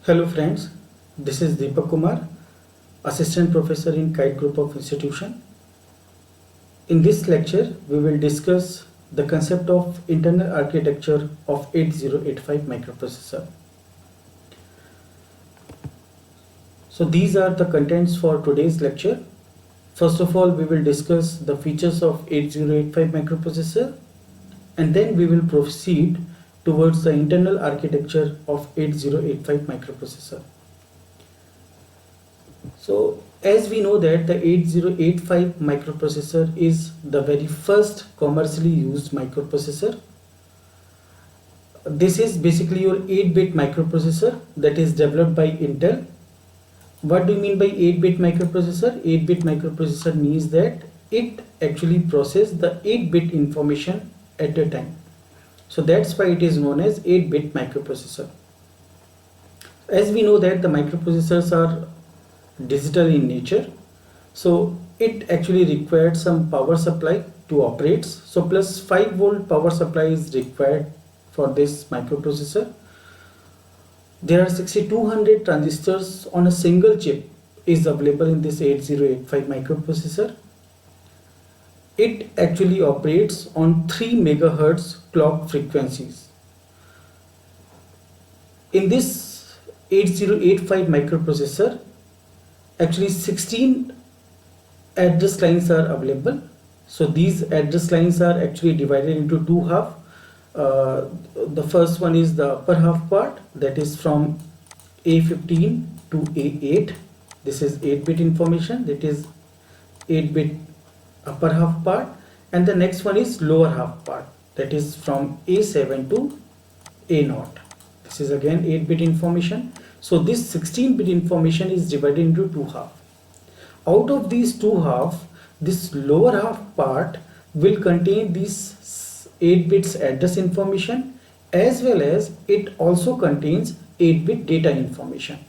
Hello friends, this is Deepak Kumar, Assistant Professor in Kite Group of Institution. In this lecture, we will discuss the concept of internal architecture of 8085 microprocessor. So these are the contents for today's lecture. First of all, we will discuss the features of 8085 microprocessor, and then we will proceed towards the internal architecture of 8085 microprocessor. So as we know that the 8085 microprocessor is the very first commercially used microprocessor. This is basically your 8-bit microprocessor that is developed by Intel. What do you mean by 8-bit microprocessor? 8-bit microprocessor means that it actually processes the 8-bit information at a time. So that's why it is known as 8-bit microprocessor. As we know that the microprocessors are digital in nature, so it actually required some power supply to operate. So plus 5-volt power supply is required for this microprocessor. There are 6200 transistors on a single chip is available in this 8085 microprocessor. It actually operates on 3 megahertz clock frequencies. In this 8085 microprocessor, actually 16 address lines are available. So these address lines are actually divided into two halves. The first one is the upper half part, that is from A15 to A8. This is 8-bit information, that is 8-bit upper half part, and the next one is lower half part, that is from A7 to A0. This is again 8-bit information. So this 16-bit information is divided into two halves. Out of these two halves, this lower half part will contain these 8 bits address information, as well as it also contains 8-bit data information.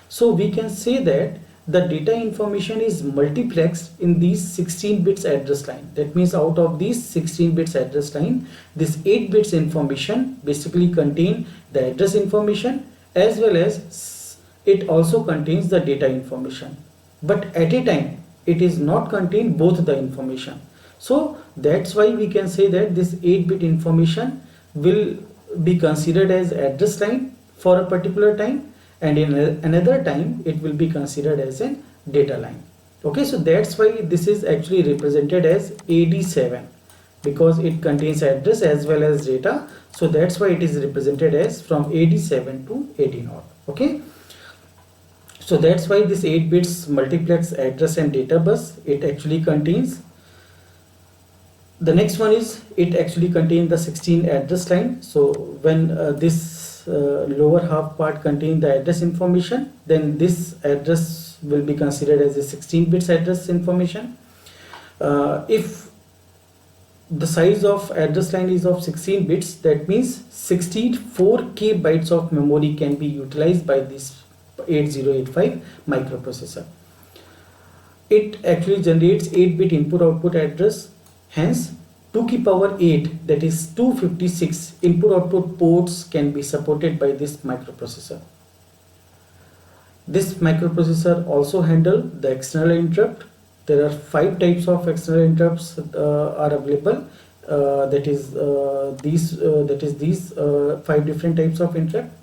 So we can say that the data information is multiplexed in these 16 bits address line. That means out of these 16 bits address line, this 8 bits information basically contain the address information, as well as it also contains the data information. But at a time, it is not contain both the information. So that's why we can say that this 8-bit information will be considered as address line for a particular time, and in another time it will be considered as a data line. Okay, so that's why this is actually represented as AD7, because it contains address as well as data. So that's why it is represented as from AD7 to AD0. Okay, so that's why this 8 bits multiplex address and data bus it actually contains. The next one is it actually contains the 16 address line. So when this lower half part contains the address information, then this address will be considered as a 16 bits address information. If the size of address line is of 16 bits, that means 64k bytes of memory can be utilized by this 8085 microprocessor. It actually generates 8-bit input output address. Hence 2 to the power 8, that is 256 input output ports can be supported by this microprocessor. This microprocessor also handles the external interrupt. There are 5 types of external interrupts are available. That is these 5 different types of interrupt.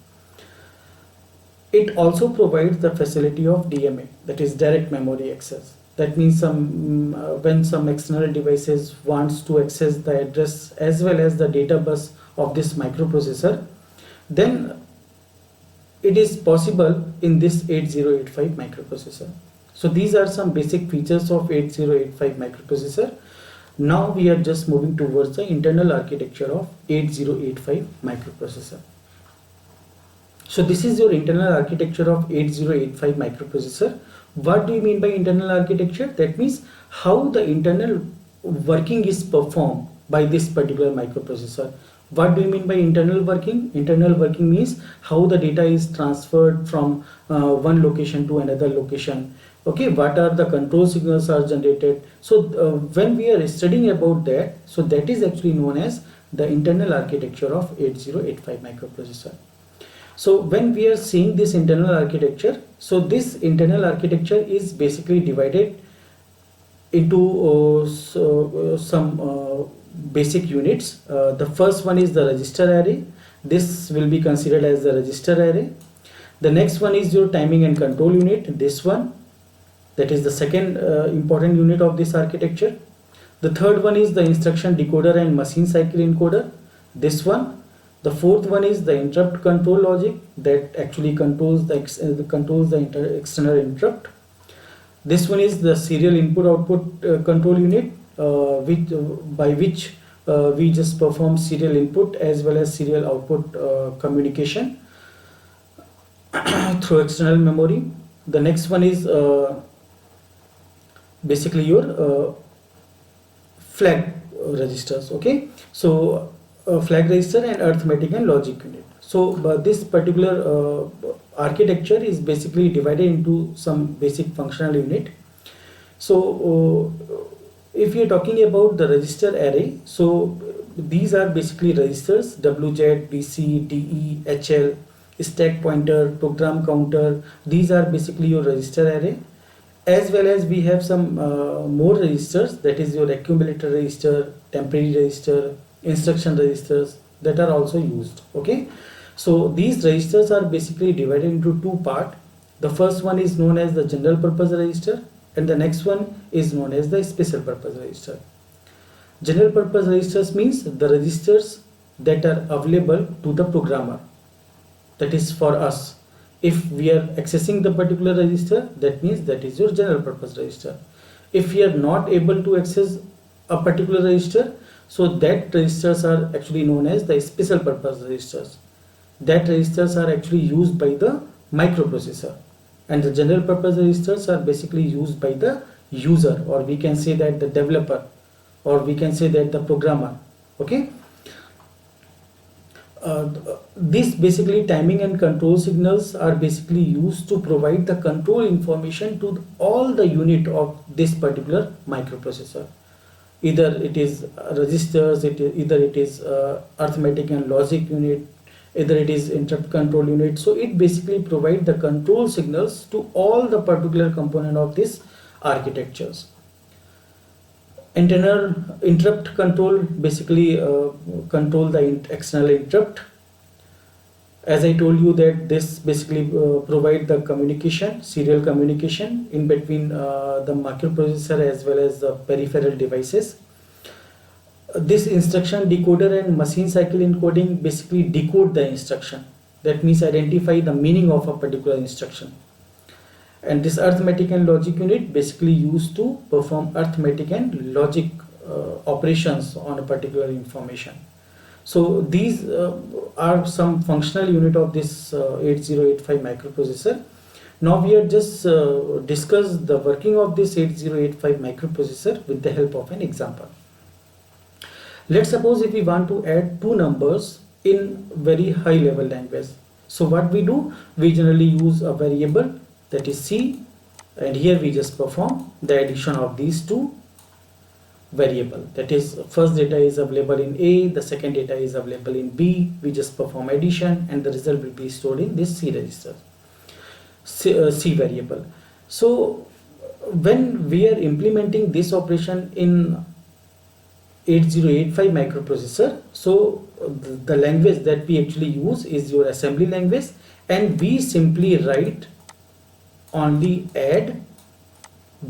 It also provides the facility of DMA, that is direct memory access. That means when some external devices wants to access the address as well as the data bus of this microprocessor, then it is possible in this 8085 microprocessor. So these are some basic features of 8085 microprocessor. Now we are just moving towards the internal architecture of 8085 microprocessor. So this is your internal architecture of 8085 microprocessor. What do you mean by internal architecture? That means how the internal working is performed by this particular microprocessor. What do you mean by internal working? Internal working means how the data is transferred from one location to another location. Okay, what are the control signals are generated? So when we are studying about that, so that is actually known as the internal architecture of 8085 microprocessor. So when we are seeing this internal architecture, so this internal architecture is basically divided into some basic units. The first one is the register array. This will be considered as the register array. The next one is your timing and control unit. This one, that is the second important unit of this architecture. The third one is the instruction decoder and machine cycle encoder. This one. The fourth one is the interrupt control logic that actually controls the external interrupt. This one is the serial input output control unit, by which we just perform serial input as well as serial output communication through external memory. The next one is basically your flag registers. Okay, so flag register and arithmetic and logic unit. So this particular architecture is basically divided into some basic functional unit. So if we are talking about the register array, so these are basically registers: WZ, BC, DE, HL, stack pointer, program counter. These are basically your register array. As well as we have some more registers, that is your accumulator register, temporary register, instruction registers, that are also used. Okay, so these registers are basically divided into two parts. The first one is known as the general purpose register, and the next one is known as the special purpose register. General purpose registers means the registers that are available to the programmer, that is for us. If we are accessing the particular register, that means that is your general purpose register. If we are not able to access a particular register, so that registers are actually known as the special purpose registers. That registers are actually used by the microprocessor, and the general purpose registers are basically used by the user, or we can say that the developer, or we can say that the programmer. Okay, these basically timing and control signals are basically used to provide the control information to all the unit of this particular microprocessor. Either it is registers, either it is arithmetic and logic unit, either it is interrupt control unit. So it basically provides the control signals to all the particular component of this architectures. Internal interrupt control basically control the external interrupt. As I told you that this basically provide the communication, serial communication in between the microprocessor as well as the peripheral devices. This instruction decoder and machine cycle encoding basically decode the instruction. That means identify the meaning of a particular instruction. And this arithmetic and logic unit basically used to perform arithmetic and logic operations on a particular information. So these are some functional unit of this 8085 microprocessor. Now we are just discuss the working of this 8085 microprocessor with the help of an example. Let's suppose if we want to add two numbers in very high level language. So what we do, we generally use a variable, that is C, and here we just perform the addition of these two variable. That is, first data is available in A, the second data is available in B. We just perform addition and the result will be stored in this C register, C variable. So when we are implementing this operation in 8085 microprocessor, so the language that we actually use is your assembly language, and we simply write only add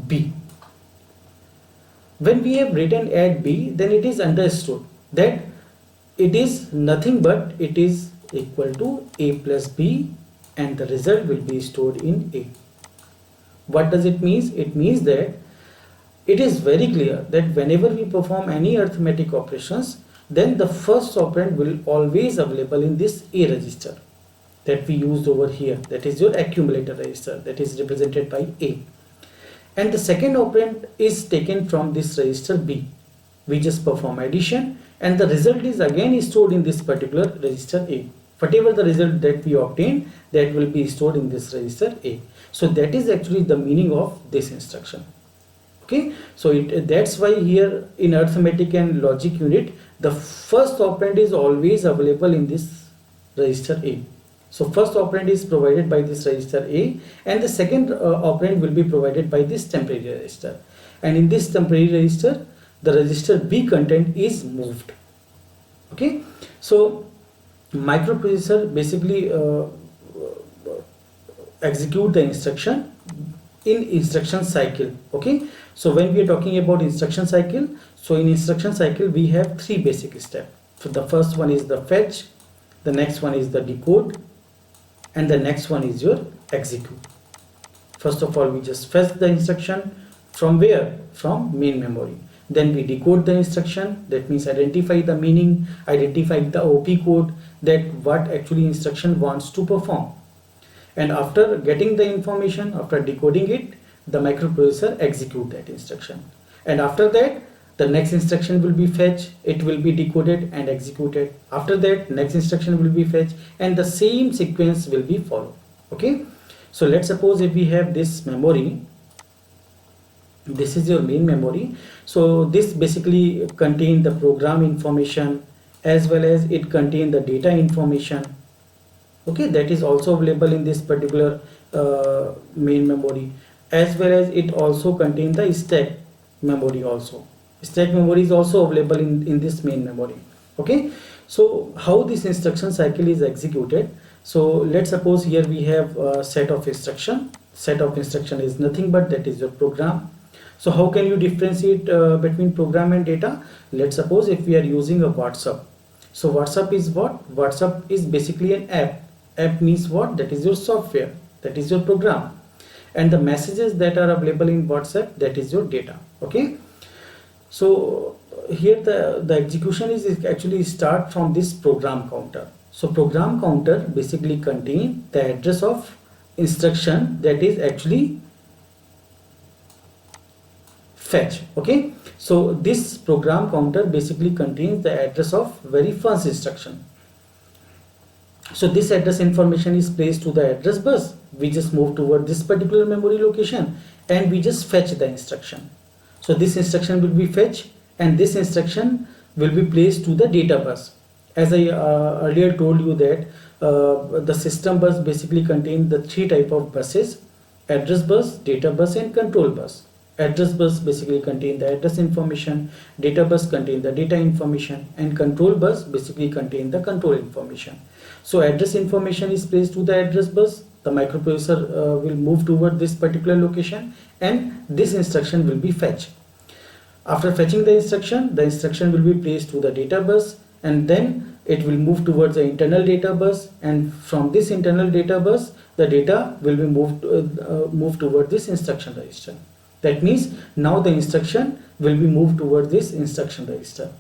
B. When we have written add B, then it is understood that it is nothing but it is equal to A plus B, and the result will be stored in A. What does it mean? It means that it is very clear that whenever we perform any arithmetic operations, then the first operand will always available in this A register that we used over here, that is your accumulator register, that is represented by A, and the second operand is taken from this register B. We just perform addition and the result is again stored in this particular register A. Whatever the result that we obtain, that will be stored in this register A. So that is actually the meaning of this instruction. Okay, so that's why here in arithmetic and logic unit, the first operand is always available in this register A, So first operand is provided by this register A, and the second operand will be provided by this temporary register. And in this temporary register, the register B content is moved. Okay, so microprocessor basically execute the instruction in instruction cycle. Okay, so when we are talking about instruction cycle, so in instruction cycle we have three basic steps. So the first one is the fetch, the next one is the decode, and the next one is your execute. First of all, we just fetch the instruction from where? From main memory. Then we decode the instruction, that means identify the meaning, identify the OP code, that what actually instruction wants to perform. And after getting the information, after decoding it, the microprocessor execute that instruction. And after that, the next instruction will be fetched, it will be decoded and executed. After that, next instruction will be fetched, and the same sequence will be followed. Okay, so let's suppose if we have this memory, this is your main memory. So this basically contain the program information as well as it contain the data information. Okay, that is also available in this particular main memory, as well as it also contain the stack memory also. Stack memory is also available in this main memory. Okay, so how this instruction cycle is executed? So let's suppose here we have a set of instruction. Set of instruction is nothing but that is your program. So how can you differentiate between program and data? Let's suppose if we are using a WhatsApp. So WhatsApp is what? WhatsApp is basically an app. App means what? That is your software, that is your program. And the messages that are available in WhatsApp, that is your data. Okay, so here the execution is actually start from this program counter. So program counter basically contain the address of instruction that is actually fetch. Okay, so this program counter basically contains the address of very first instruction. So this address information is placed to the address bus. We just move toward this particular memory location and we just fetch the instruction. So this instruction will be fetched and this instruction will be placed to the data bus. As I earlier told you that the system bus basically contains the three type of buses: address bus, data bus and control bus. Address bus basically contain the address information, data bus contain the data information, and control bus basically contain the control information. So address information is placed to the address bus, the microprocessor will move toward this particular location and this instruction will be fetched. After fetching the instruction will be placed to the data bus and then it will move towards the internal data bus, and from this internal data bus the data will be moved toward this instruction register. That means now the instruction will be moved toward this instruction register.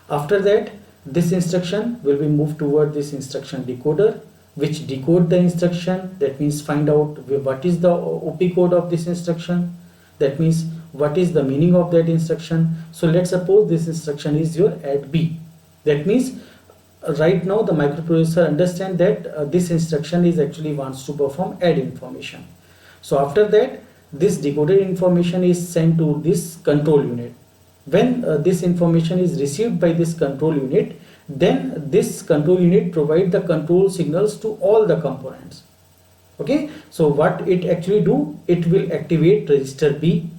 After that, this instruction will be moved toward this instruction decoder, which decode the instruction. That means find out what is the OP code of this instruction. That means what is the meaning of that instruction. So let's suppose this instruction is your add B. That means right now the microprocessor understand that this instruction is actually wants to perform add information. So after that, this decoded information is sent to this control unit. When this information is received by this control unit, then this control unit provide the control signals to all the components. Okay, so what it actually do, it will activate register B.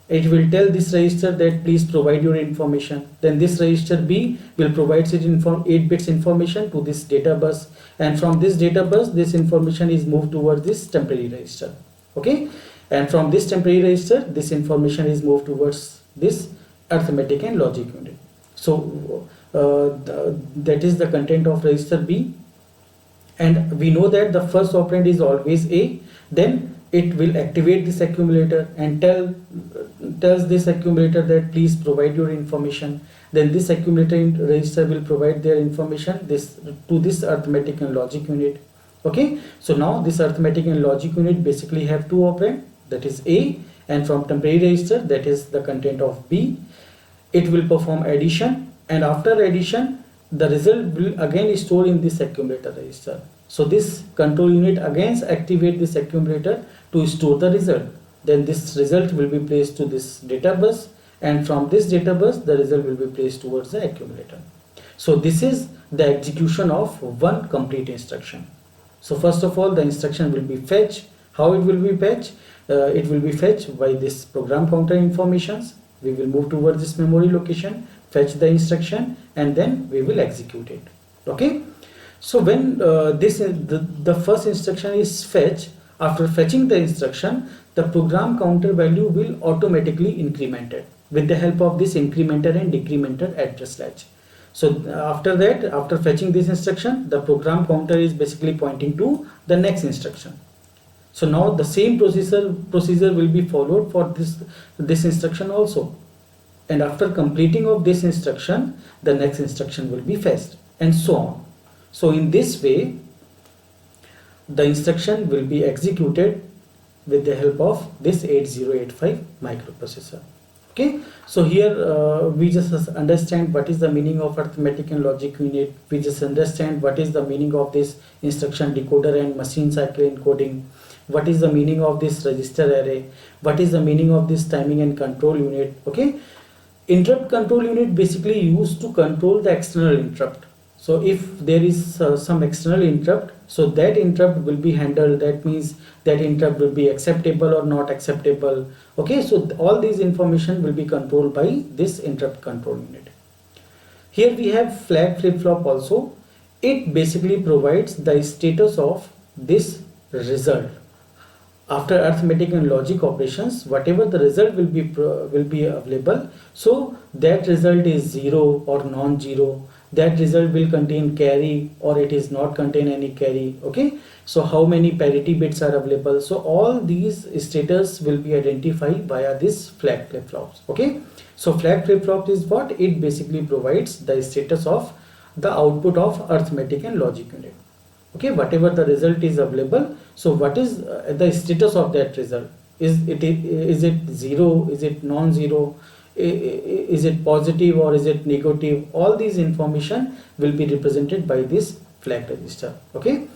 It will tell this register that please provide your information. Then this register B will provide it 8 bits information to this data bus, and from this data bus this information is moved towards this temporary register. Okay, and from this temporary register this information is moved towards this arithmetic and logic unit. So that is the content of register B, and we know that the first operand is always A. Then it will activate this accumulator and tells this accumulator that please provide your information. Then this accumulator register will provide their information to this arithmetic and logic unit. Okay, so now this arithmetic and logic unit basically have two operand, that is A, and from temporary register, that is the content of B, it will perform addition, and after addition the result will again store in this accumulator register. So this control unit again activate this accumulator to store the result. Then this result will be placed to this data bus, and from this data bus the result will be placed towards the accumulator. So this is the execution of one complete instruction. So first of all, the instruction will be fetch. How it will be fetch? It will be fetched by this program counter informations. We will move towards this memory location, fetch the instruction, and then we will execute it. Okay. So when the first instruction is fetch, after fetching the instruction, the program counter value will automatically incremented with the help of this incrementer and decrementer address latch. So after that, after fetching this instruction, the program counter is basically pointing to the next instruction. So now the same procedure will be followed for this instruction also. And after completing of this instruction, the next instruction will be fetched, and so on. So in this way, the instruction will be executed with the help of this 8085 microprocessor. Okay, so here we just understand what is the meaning of arithmetic and logic unit. We just understand what is the meaning of this instruction decoder and machine cycle encoding. What is the meaning of this register array? What is the meaning of this timing and control unit? Okay, interrupt control unit basically used to control the external interrupt. So if there is some external interrupt, so that interrupt will be handled. That means that interrupt will be acceptable or not acceptable. Okay, so all these information will be controlled by this interrupt control unit. Here we have flag flip-flop also. It basically provides the status of this result. After arithmetic and logic operations, whatever the result will be available, so that result is 0 or non-zero. That result will contain carry or it is not contain any carry. Okay, so how many parity bits are available? So all these status will be identified via this flag flip-flops. Okay, so flag flip-flop is what? It basically provides the status of the output of arithmetic and logic unit. Okay, whatever the result is available, so what is the status of that result? Is it 0? Is it non-zero? Is it positive or is it negative? All these information will be represented by this flag register. Okay,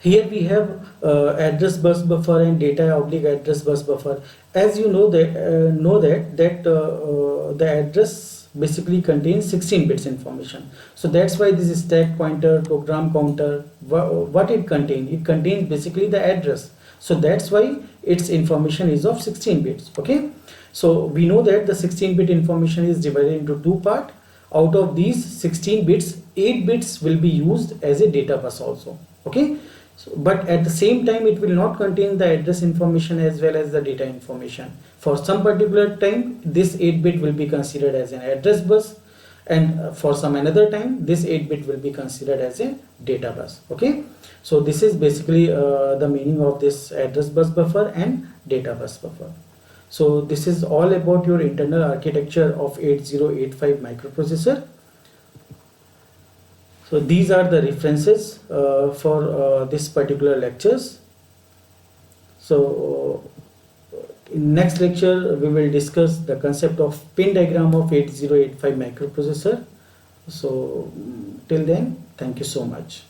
here we have address bus buffer and data / address bus buffer. As you know that the address basically contains 16 bits information. So that's why this is stack pointer, program counter, what it contains? It contains basically the address. So that's why its information is of 16 bits. Okay, so we know that the 16-bit information is divided into two parts. Out of these 16 bits, 8 bits will be used as a data bus also. Okay, so, but at the same time it will not contain the address information as well as the data information. For some particular time, this 8-bit will be considered as an address bus, and for some another time this 8-bit will be considered as a data bus. Okay, so this is basically the meaning of this address bus buffer and data bus buffer. So this is all about your internal architecture of 8085 microprocessor. So these are the references for this particular lectures. So in next lecture we will discuss the concept of pin diagram of 8085 microprocessor. So till then, thank you so much.